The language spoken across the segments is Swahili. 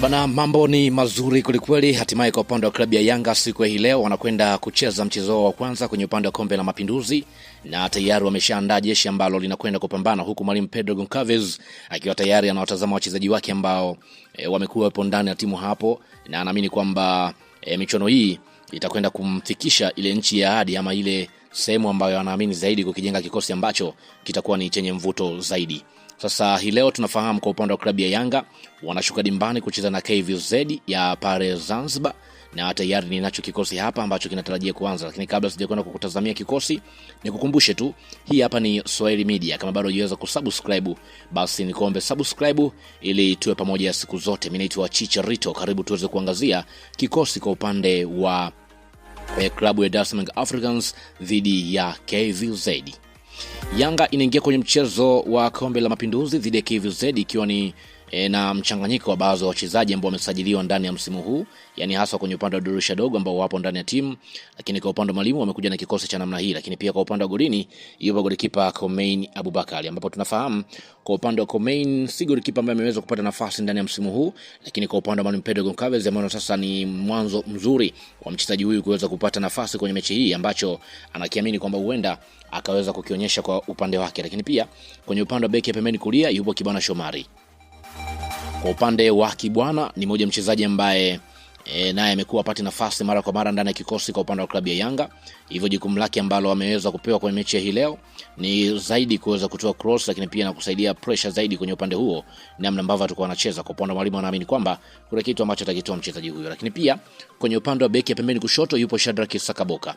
Bana, mambo ni mazuri kulikweli. Hatimaye kwa upande wa klabu ya Yanga siku hii leo wanakwenda kucheza mchezo wa kwanza kwenye upande wa Kombe la Mapinduzi, na tayari wameshaandaa jeshi ambalo linakwenda kupambana, huku mwalimu Pedro Goncalves akiwa tayari anawatazama wachezaji wake ambao wamekuwa hapo ndani ya timu hapo, na anaamini kwamba michuano hii itakwenda kumfikisha ile nchi ya ahadi, ama ile sehemu ambayo anaamini zaidi kukijenga kikosi ambacho kitakuwa ni chenye mvuto zaidi. Sasa hii leo tunafahamu kwa upande wa klabu ya Yanga wanashuka dimbani kucheza na KVZ ya pale Zanzibar, na tayari ninacho kikosi hapa ambacho kinatarajia kuanza. Lakini kabla sijakwenda kukutazamia kikosi, nikukumbushe tu hii hapa ni Swahili Media. Kama bado hujaweza kusubscribe, basi nikuombe subscribe ili tuwe pamoja siku zote. Mimi naitwa Chicharito, karibu tuweze kuangazia kikosi kwa upande wa klabu ya Dar es Salaam Africans dhidi ya KVZ. Yanga inaingia kwenye mchezo wa Kombe la Mapinduzi dhidi ya KVZ ikiwa ni na mchanganyiko wa baadhi ya wachezaji ambao wamesajiliwa ndani ya msimu huu, yani hasa kwenye upande wa dirisha dogo ambao wapo ndani ya timu. Lakini kwa upande wa mwalimu wamekuja na kikosi cha namna hii. Lakini pia kwa upande wa golini yupo golikipa Komein Abubakari, ambapo tunafahamu kwa upande wa Komein si golikipa ambaye ameweza kupata nafasi ndani ya msimu huu. Lakini kwa upande wa mwalimu Pedro Goncalves ambaye sasa ni mwanzo mzuri wa mchezaji huyu kuweza kupata nafasi kwenye mechi hii, ambacho anakiamini kwamba huenda akaweza kukionyesha kwa upande wake. Lakini pia kwenye upande wa beki ya pembeni kulia yupo Kibwana Shomari. Kwa upande wa Kibwana ni mmoja mchezaji ambaye naye amekuwa apati nafasi mara kwa mara ndani ya kikosi kwa upande wa klabu ya Yanga. Hivyo jukumu lake ambalo ameweza kupewa kwenye mechi hii leo ni zaidi kuweza kutoa cross, lakini pia na kusaidia pressure zaidi kwenye upande huo, namna ambavyo atakuwa anacheza. Kwa upande wa mwalimu anaamini kwamba kuna kitu ambacho atakitoa mchezaji huyo. Lakini pia kwenye upande wa beki ya pembeni kushoto yupo Shadrack Sakaboka.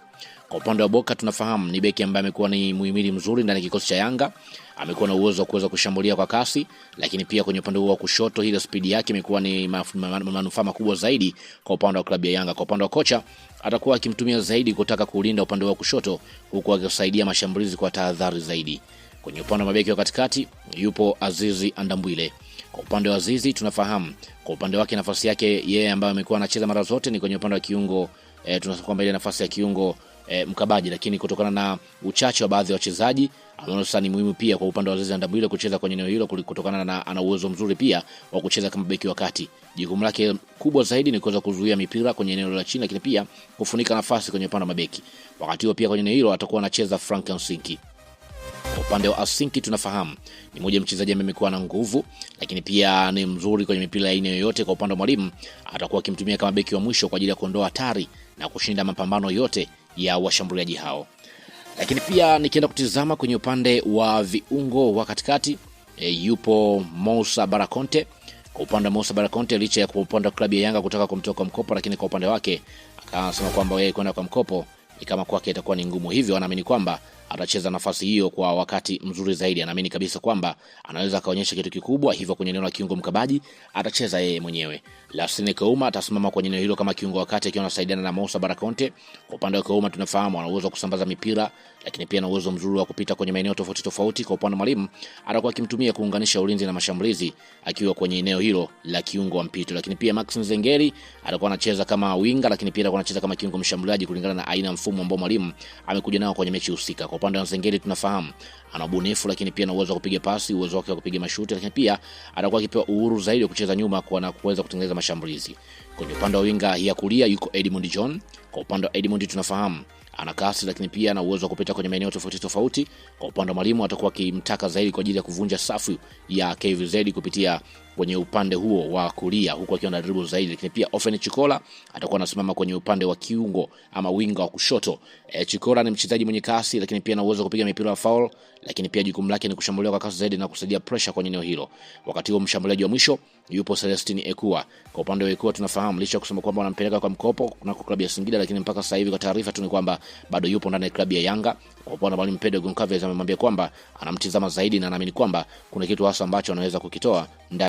Kwa upande wa Boka tunafahamu ni beki ambaye amekuwa ni muhimili mzuri ndani ya kikosi cha Yanga. Amekuwa na uwezo wa kuweza kushambulia kwa kasi, lakini pia kwenye upande wa kushoto ile speed yake imekuwa ni manufaa makubwa zaidi kwa upande wa klabu ya Yanga. Kwa upande wa kocha atakuwa akimtumia zaidi kutaka kulinda upande wa kushoto, huku akisaidia mashambulizi kwa tahadhari zaidi. Kwenye upande wa mabeki wa katikati yupo Azizi Andambwile. Kwa upande wa Azizi tunafahamu kwa upande wake nafasi yake yeye ambaye amekuwa anacheza mara zote ni kwenye upande wa kiungo, tunasema kwamba ile nafasi ya kiungo mkabaji, lakini kutokana na uchache wa baadhi ya wachezaji anaona sasa ni muhimu pia kwa upande wa Azizi Andambwile kucheza kwenye eneo hilo, kutokana na ana uwezo mzuri pia wa kucheza kama beki wa kati. Jukumu lake kubwa zaidi ni kuweza kuzuia mipira kwenye eneo la chini, lakini pia kufunika nafasi kwenye upande wa mabeki. Wakati huo pia kwenye eneo hilo atakuwa anacheza Frank Nsinki. Kwa upande wa Asinki tunafahamu ni mmoja mchezaji ambaye amekuwa na nguvu, lakini pia ni mzuri kwenye mipira ya aina yoyote. Kwa upande wa mwalimu atakuwa akimtumia kama beki wa mwisho kwa ajili ya kuondoa hatari na kushinda mapambano yote ya washambuliaji hao. Lakini pia nikienda kutizama kwenye upande wa viungo wa katikati yupo Moussa Barakonte. Kwa upande wa Moussa Barakonte, licha ya kwa upande wa klabu ya Yanga kutaka kumtoka mkopo, lakini kwa upande wake akasema kwamba yeye kwenda kwa mkopo ni kama kwake itakuwa ni ngumu, hivyo anaamini kwamba atacheza nafasi hiyo kwa wakati mzuri zaidi. Anaamini kabisa kwamba anaweza kaonyesha kitu kikubwa, hivyo kwenye eneo la kiungo mkabaji atacheza yeye mwenyewe. Lasine Kouma atasimama kwenye eneo hilo kama kiungo wakati akiwa anasaidiana na Moussa Barakonte. Kwa upande wa Kouma tunafahamu ana uwezo wa kusambaza mipira, lakini pia ana uwezo mzuri wa kupita kwenye maeneo tofauti tofauti. Kwa upande wa mwalimu atakuwa akimtumia kuunganisha ulinzi na mashambulizi akiwa kwenye eneo hilo la kiungo wa mpito. Lakini pia Max Nzengeli atakuwa anacheza kama winga, lakini pia atakuwa anacheza kama kiungo mshambuliaji kulingana na aina mfumo ambao mwalimu amekuja nao kwenye mechi husika. Kwa upande wa Nzengeli tunafahamu ana ubunifu, lakini pia ana uwezo wa kupiga pasi, uwezo wake wa kupiga mashuti, lakini pia atakuwa akipewa uhuru zaidi wa kucheza nyuma kwa na kuweza kutengeneza mashambulizi. Kwenye upande wa winga ya kulia yuko Edmund John. Kwa upande wa Edmund tunafahamu ana kasi, lakini pia ana uwezo wa kupita kwenye maeneo tofauti tofauti. Kwa upande wa mwalimu atakuwa akimtaka zaidi kwa ajili ya kuvunja safu ya KVZ kupitia kwenye upande huo wa kulia, huku akiwa na dribble zaidi. Lakini pia Ofen Chikola atakuwa anasimama kwenye upande wa kiungo ama winga wa kushoto. Chikola ni mchezaji mwenye kasi, lakini pia ana uwezo wa kupiga mipira ya foul, lakini pia jukumu lake ni kushambulia kwa kasi zaidi na kusaidia pressure kwenye eneo hilo. Wakati huo mshambuliaji wa mwisho yupo Celestine Ekua. Kwa upande wa Ekua tunafahamu licha kusema kwamba wanampeleka kwa mkopo kuna klabu ya Singida, lakini mpaka sasa hivi kwa taarifa tu ni kwamba bado yupo ndani ya klabu ya Yanga. Kwa upande wa mwalimu Pedro Goncalves amemwambia kwamba anamtizama zaidi na anaamini kwamba kuna kitu hasa ambacho anaweza kukitoa ndani